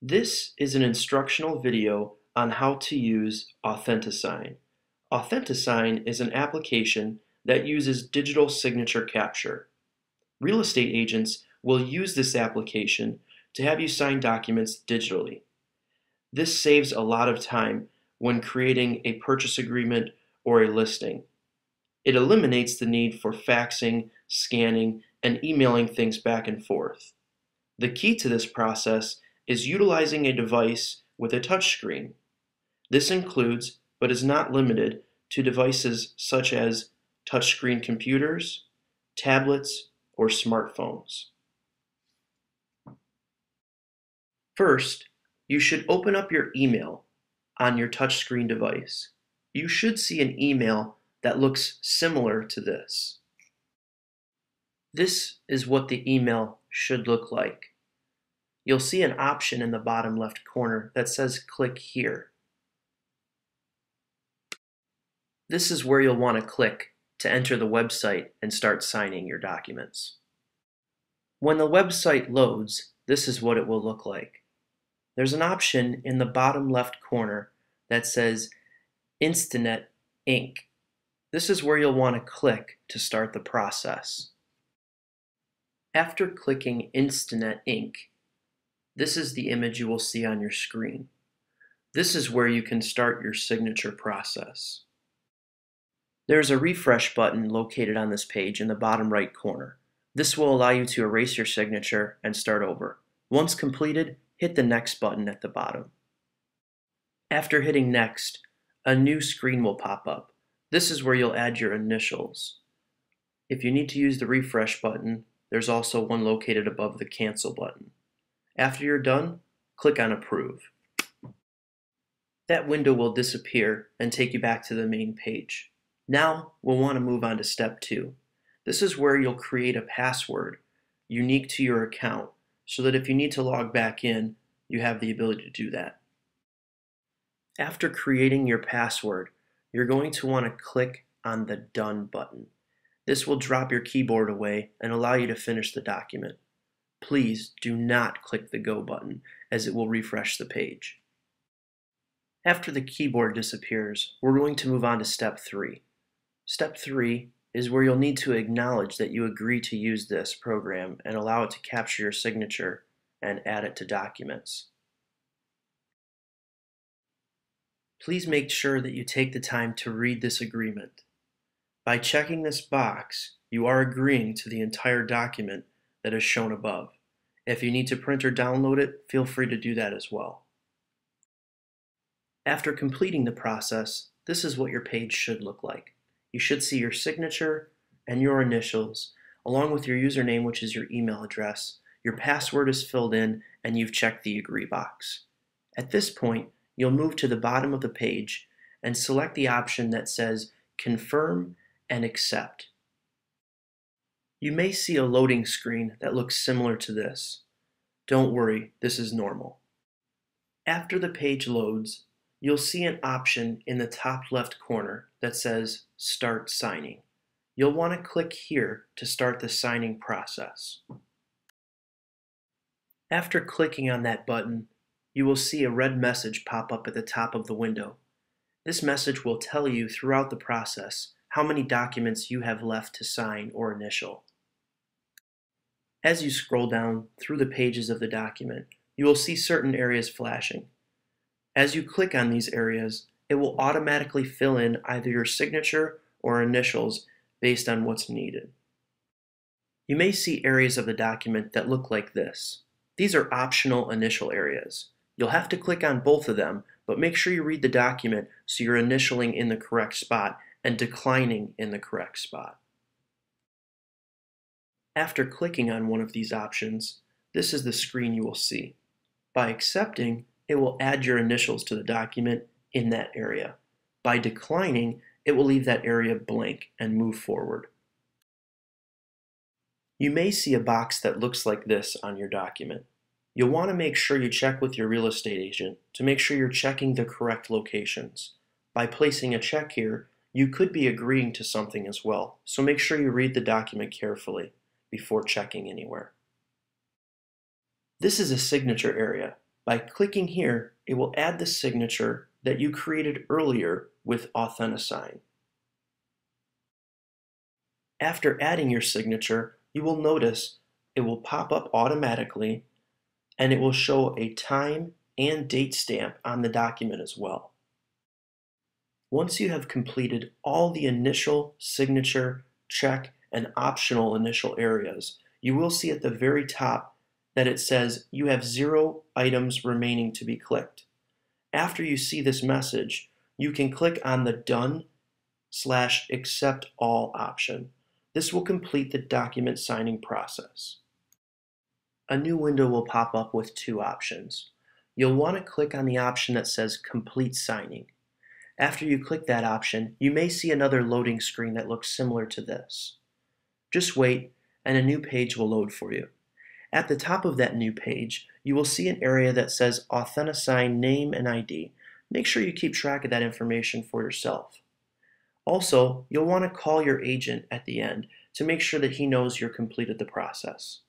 This is an instructional video on how to use AuthEntisign. AuthEntisign is an application that uses digital signature capture. Real estate agents will use this application to have you sign documents digitally. This saves a lot of time when creating a purchase agreement or a listing. It eliminates the need for faxing, scanning, and emailing things back and forth. The key to this process is utilizing a device with a touchscreen. This includes, but is not limited to, devices such as touchscreen computers, tablets, or smartphones. First, you should open up your email on your touchscreen device. You should see an email that looks similar to this. This is what the email should look like. You'll see an option in the bottom left corner that says click here. This is where you'll want to click to enter the website and start signing your documents. When the website loads, this is what it will look like. There's an option in the bottom left corner that says Instinet Inc. This is where you'll want to click to start the process. After clicking Instinet Inc., this is the image you will see on your screen. This is where you can start your signature process. There's a refresh button located on this page in the bottom right corner. This will allow you to erase your signature and start over. Once completed, hit the next button at the bottom. After hitting next, a new screen will pop up. This is where you'll add your initials. If you need to use the refresh button, there's also one located above the cancel button. After you're done, click on Approve. That window will disappear and take you back to the main page. Now we'll want to move on to step 2. This is where you'll create a password unique to your account so that if you need to log back in, you have the ability to do that. After creating your password, you're going to want to click on the Done button. This will drop your keyboard away and allow you to finish the document. Please do not click the Go button, as it will refresh the page. After the keyboard disappears, we're going to move on to step 3. Step 3 is where you'll need to acknowledge that you agree to use this program and allow it to capture your signature and add it to documents. Please make sure that you take the time to read this agreement. By checking this box, you are agreeing to the entire document that is shown above. If you need to print or download it, feel free to do that as well. After completing the process, this is what your page should look like. You should see your signature and your initials, along with your username, which is your email address. Your password is filled in, and you've checked the Agree box. At this point, you'll move to the bottom of the page and select the option that says Confirm and Accept. You may see a loading screen that looks similar to this. Don't worry, this is normal. After the page loads, you'll see an option in the top left corner that says Start Signing. You'll want to click here to start the signing process. After clicking on that button, you will see a red message pop up at the top of the window. This message will tell you throughout the process how many documents you have left to sign or initial. As you scroll down through the pages of the document, you will see certain areas flashing. As you click on these areas, it will automatically fill in either your signature or initials based on what's needed. You may see areas of the document that look like this. These are optional initial areas. You'll have to click on both of them, but make sure you read the document so you're initialing in the correct spot and declining in the correct spot. After clicking on one of these options, this is the screen you will see. By accepting, it will add your initials to the document in that area. By declining, it will leave that area blank and move forward. You may see a box that looks like this on your document. You'll want to make sure you check with your real estate agent to make sure you're checking the correct locations. By placing a check here, you could be agreeing to something as well, so make sure you read the document carefully before checking anywhere. This is a signature area. By clicking here, it will add the signature that you created earlier with AuthEntisign. After adding your signature, you will notice it will pop up automatically and it will show a time and date stamp on the document as well. Once you have completed all the initial signature, check, and optional initial areas, you will see at the very top that it says you have 0 items remaining to be clicked. After you see this message, you can click on the Done/Accept All option. This will complete the document signing process. A new window will pop up with 2 options. You'll want to click on the option that says Complete Signing. After you click that option, you may see another loading screen that looks similar to this. Just wait, and a new page will load for you. At the top of that new page, you will see an area that says AuthEntisign Name and ID. Make sure you keep track of that information for yourself. Also, you'll want to call your agent at the end to make sure that he knows you're completed the process.